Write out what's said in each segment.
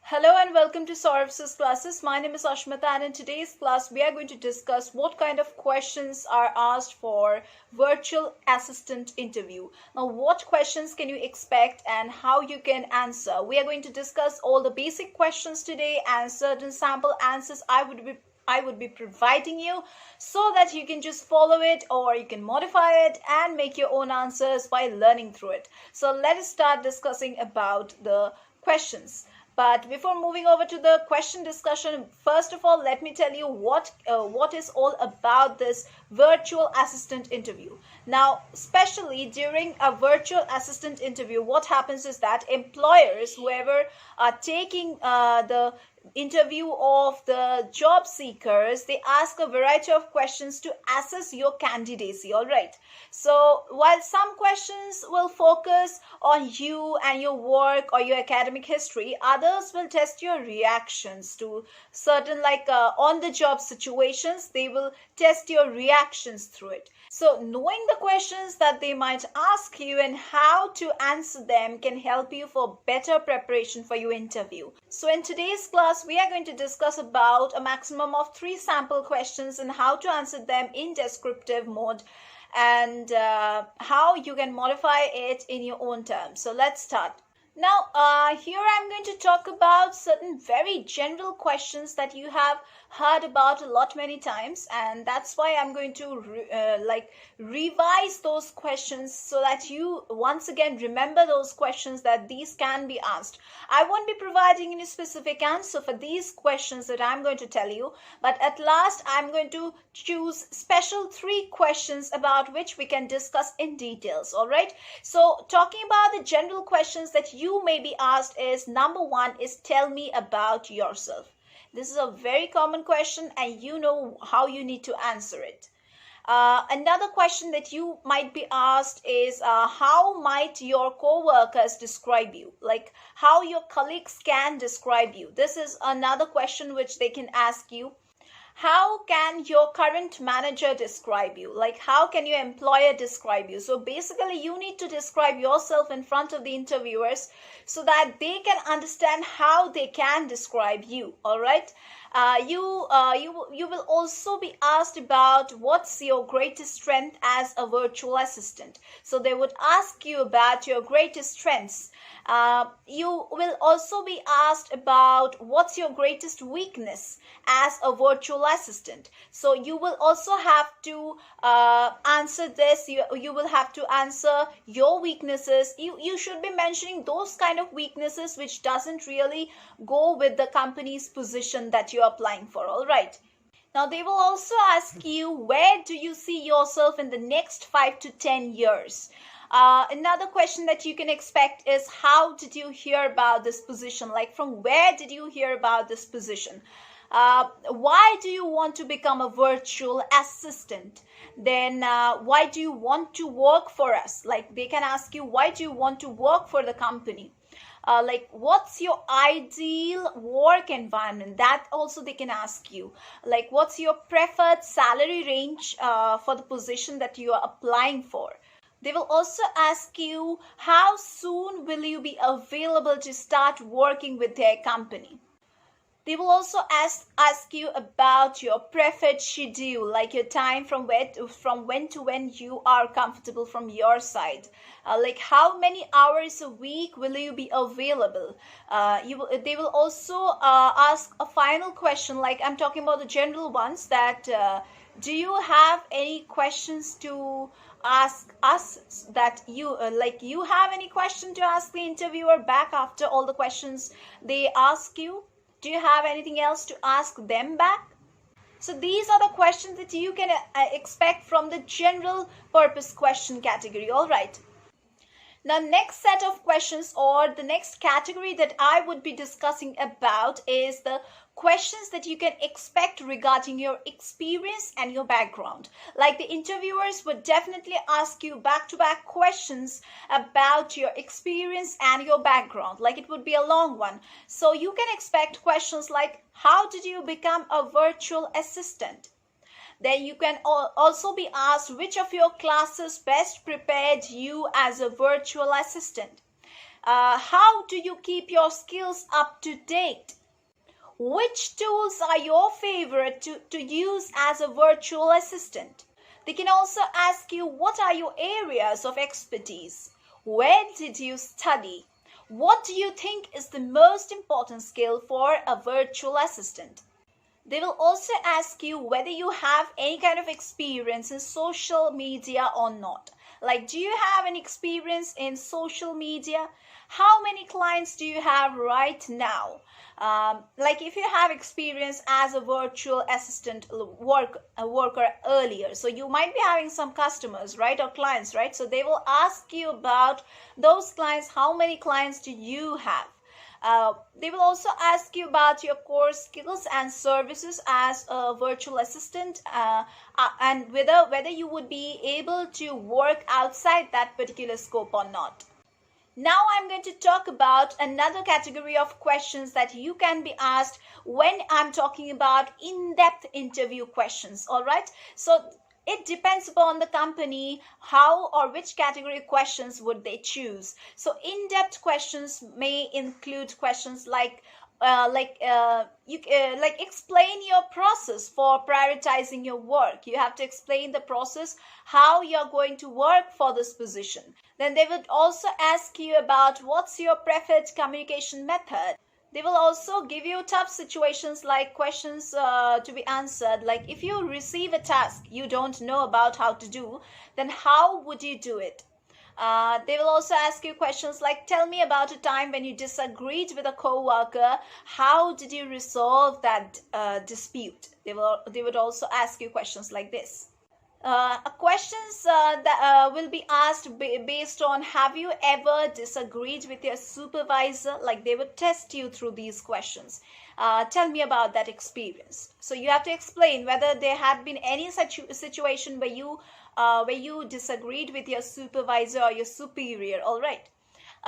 Hello and welcome to Saurav's classes. My name is Ashmita and in today's class we are going to discuss what kind of questions are asked for virtual assistant interview. Now what questions can you expect and how you can answer. We are going to discuss all the basic questions today and certain sample answers I would be providing you so that you can just follow it or you can modify it and make your own answers by learning through it. So let us start discussing about the questions. But before moving over to the question discussion, first of all, let me tell you what is all about this virtual assistant interview. Now, especially during a virtual assistant interview, what happens is that employers, whoever are taking the interview of the job seekers, they ask a variety of questions to assess your candidacy. All right, so while some questions will focus on you and your work or your academic history, others will test your reactions to certain on the job situations. They will test your reactions through it. So knowing the questions that they might ask you and how to answer them can help you for better preparation for your interview. So in today's class, we are going to discuss about a maximum of 3 sample questions and how to answer them in descriptive mode and how you can modify it in your own terms. So let's start. Now, here I'm going to talk about certain very general questions that you have heard about a lot many times, and that's why I'm going to revise those questions so that you once again remember those questions that these can be asked. I won't be providing any specific answer for these questions that I'm going to tell you, but at last I'm going to choose special 3 questions about which we can discuss in details. All right, so talking about the general questions that you may be asked is number 1 is tell me about yourself. This is a very common question and you know how you need to answer it. Another question that you might be asked is how might your co-workers describe you? Like how your colleagues can describe you. This is another question which they can ask you. How can your current manager describe you? Like how can your employer describe you? So basically you need to describe yourself in front of the interviewers so that they can understand how they can describe you. All right. You will also be asked about what's your greatest strength as a virtual assistant. So they would ask you about your greatest strengths. You will also be asked about what's your greatest weakness as a virtual assistant. So you will also have to answer this. You will have to answer your weaknesses. You should be mentioning those kind of weaknesses which doesn't really go with the company's position that you're applying for. All right. Now they will also ask you, where do you see yourself in the next 5 to 10 years? Another question that you can expect is, how did you hear about this position? Like from where did you hear about this position? Why do you want to become a virtual assistant? Then why do you want to work for us? Like they can ask you, why do you want to work for the company? Like what's your ideal work environment? That also they can ask you. Like what's your preferred salary range for the position that you are applying for? They will also ask you, how soon will you be available to start working with their company? They will also ask you about your preferred schedule, like your time from when to when you are comfortable from your side. Like how many hours a week will you be available? They will also ask a final question, like I'm talking about the general ones, that do you have any questions to ask us, that you you have any question to ask the interviewer back after all the questions they ask you? Do you have anything else to ask them back? So these are the questions that you can expect from the general purpose question category. All right. Now, next set of questions, or the next category that I would be discussing about, is the questions that you can expect regarding your experience and your background. Like the interviewers would definitely ask you back-to-back questions about your experience and your background. Like it would be a long one. So you can expect questions like, how did you become a virtual assistant? Then you can also be asked which of your classes best prepared you as a virtual assistant. How do you keep your skills up to date? Which tools are your favorite to use as a virtual assistant? They can also ask you, what are your areas of expertise? Where did you study? What do you think is the most important skill for a virtual assistant? They will also ask you whether you have any kind of experience in social media or not. Like, do you have any experience in social media? How many clients do you have right now? Like, if you have experience as a virtual assistant worker earlier, so you might be having some customers, right, or clients, right? So they will ask you about those clients. How many clients do you have? They will also ask you about your core skills and services as a virtual assistant, and whether you would be able to work outside that particular scope or not. Now I'm going to talk about another category of questions that you can be asked when I'm talking about in-depth interview questions. All right. So it depends upon the company how or which category questions would they choose. So in-depth questions may include questions like explain your process for prioritizing your work. You have to explain the process, how you're going to work for this position. Then they would also ask you about what's your preferred communication method. They will also give you tough situations like questions to be answered, like if you receive a task you don't know about how to do, then how would you do it? They will also ask you questions like, tell me about a time when you disagreed with a co-worker. How did you resolve that dispute? They would also ask you questions like this. Questions that will be asked based on, have you ever disagreed with your supervisor? Like, they would test you through these questions. Tell me about that experience. So you have to explain whether there had been any such situation where you disagreed with your supervisor or your superior. All right.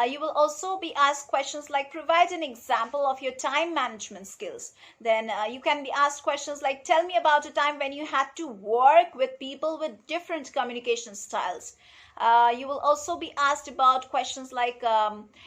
You will also be asked questions like, provide an example of your time management skills. Then you can be asked questions like, tell me about a time when you had to work with people with different communication styles. You will also be asked about questions like,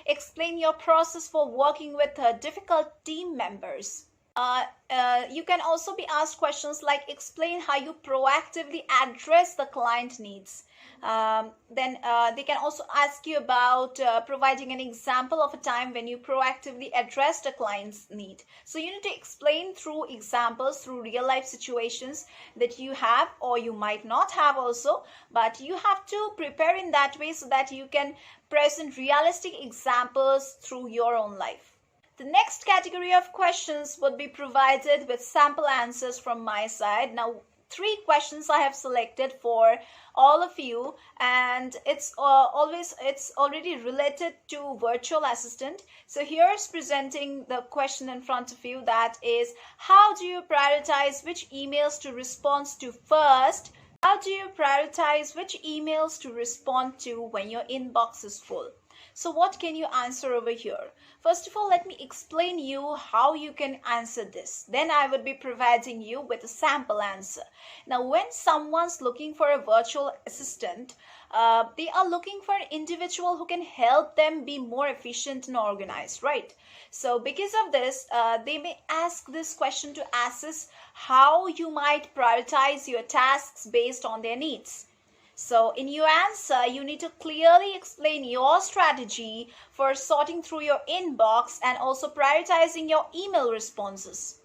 explain your process for working with difficult team members. You can also be asked questions like, explain how you proactively address the client needs. Then they can also ask you about providing an example of a time when you proactively addressed a client's need. So you need to explain through examples, through real life situations that you have or you might not have also, but you have to prepare in that way so that you can present realistic examples through your own life. The next category of questions would be provided with sample answers from my side. Now, 3 questions I have selected for all of you, and it's already related to virtual assistant. So here's presenting the question in front of you, that is, how do you prioritize which emails to respond to first? How do you prioritize which emails to respond to when your inbox is full? So what can you answer over here? First of all, let me explain you how you can answer this. Then I would be providing you with a sample answer. Now, when someone's looking for a virtual assistant, they are looking for an individual who can help them be more efficient and organized, right? So because of this, they may ask this question to assess how you might prioritize your tasks based on their needs. So in your answer, you need to clearly explain your strategy for sorting through your inbox and also prioritizing your email responses.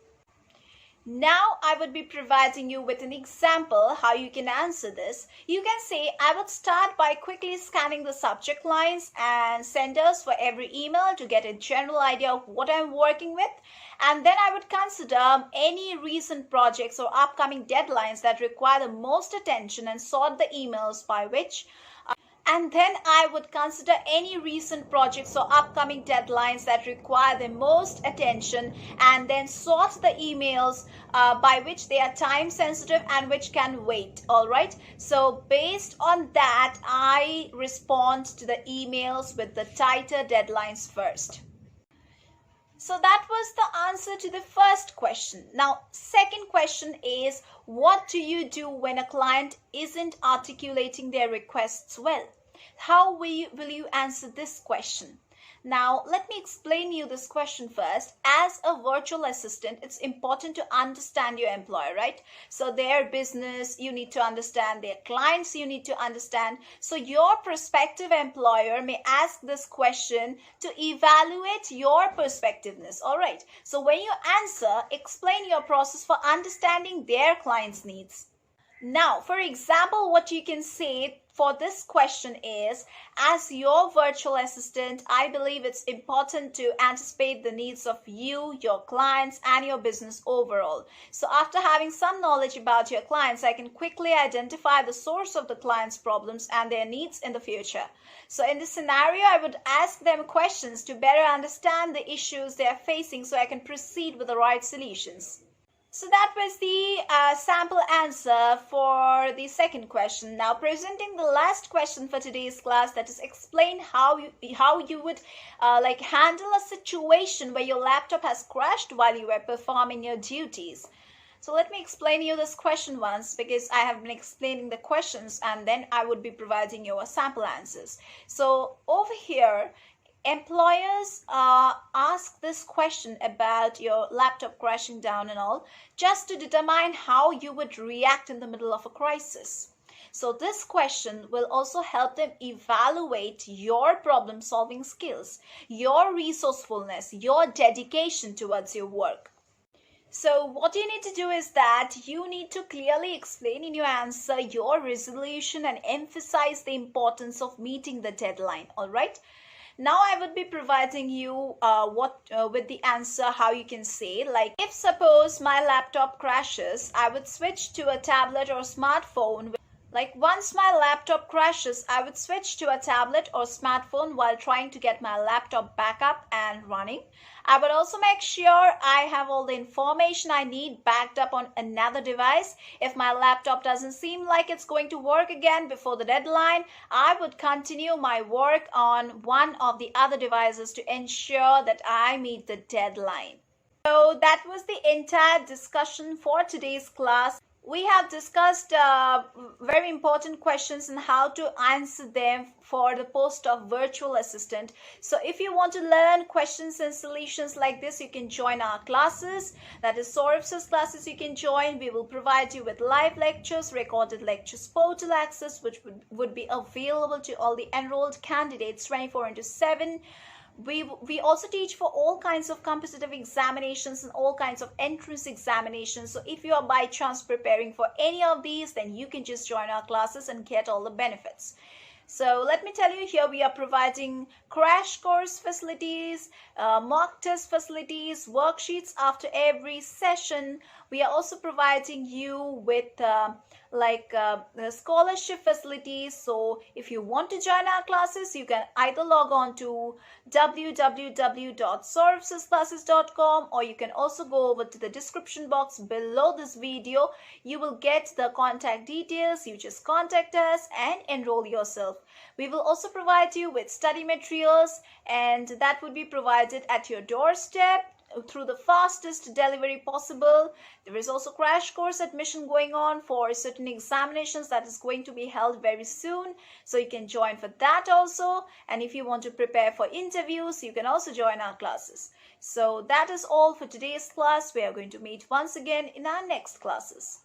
Now I would be providing you with an example how you can answer this. You can say, I would start by quickly scanning the subject lines and senders for every email to get a general idea of what I'm working with. And then I would consider any recent projects or upcoming deadlines that require the most attention and sort the emails by which. And then I would consider any recent projects or upcoming deadlines that require the most attention and then sort the emails by which they are time sensitive and which can wait. All right. So based on that, I respond to the emails with the tighter deadlines first. So that was the answer to the first question. Now, second question is, what do you do when a client isn't articulating their requests well? How will you answer this question? Now, let me explain you this question first. As a virtual assistant, it's important to understand your employer, right? So their business, you need to understand. Their clients, you need to understand. So your prospective employer may ask this question to evaluate your perspectiveness. All right. So when you answer, explain your process for understanding their clients' needs. Now, for example, what you can say for this question is, as your virtual assistant, I believe it's important to anticipate the needs of you, your clients, and your business overall. So after having some knowledge about your clients, I can quickly identify the source of the client's problems and their needs in the future. So in this scenario, I would ask them questions to better understand the issues they are facing so I can proceed with the right solutions. So that was the sample answer for the second question. Now presenting the last question for today's class, that is explain how you would handle a situation where your laptop has crashed while you were performing your duties. So let me explain you this question once, because I have been explaining the questions and then I would be providing you a sample answers. So over here, employers ask this question about your laptop crashing down and all, just to determine how you would react in the middle of a crisis. So this question will also help them evaluate your problem solving skills, your resourcefulness, your dedication towards your work. So what you need to do is that you need to clearly explain in your answer your resolution and emphasize the importance of meeting the deadline. All right. Now I would be providing you with the answer how you can say, like, if suppose my laptop crashes, I would switch to a tablet or smartphone. Like once my laptop crashes, I would switch to a tablet or smartphone while trying to get my laptop back up and running. I would also make sure I have all the information I need backed up on another device. If my laptop doesn't seem like it's going to work again before the deadline, I would continue my work on one of the other devices to ensure that I meet the deadline. So that was the entire discussion for today's class. We have discussed very important questions and how to answer them for the post of virtual assistant. So if you want to learn questions and solutions like this, you can join our classes. That is Saurabh's classes you can join. We will provide you with live lectures, recorded lectures, portal access, which would be available to all the enrolled candidates 24/7. We also teach for all kinds of competitive examinations and all kinds of entrance examinations. So if you are by chance preparing for any of these, then you can just join our classes and get all the benefits. So let me tell you, here we are providing crash course facilities, mock test facilities, worksheets after every session. We are also providing you with scholarship facilities. So if you want to join our classes, you can either log on to www.saurabhsclasses.com, or you can also go over to the description box below this video. You will get the contact details. You just contact us and enroll yourself. We will also provide you with study materials, and that would be provided at your doorstep through the fastest delivery possible. There is also crash course admission going on for certain examinations that is going to be held very soon, so you can join for that also. And if you want to prepare for interviews, you can also join our classes. So that is all for today's class. We are going to meet once again in our next classes.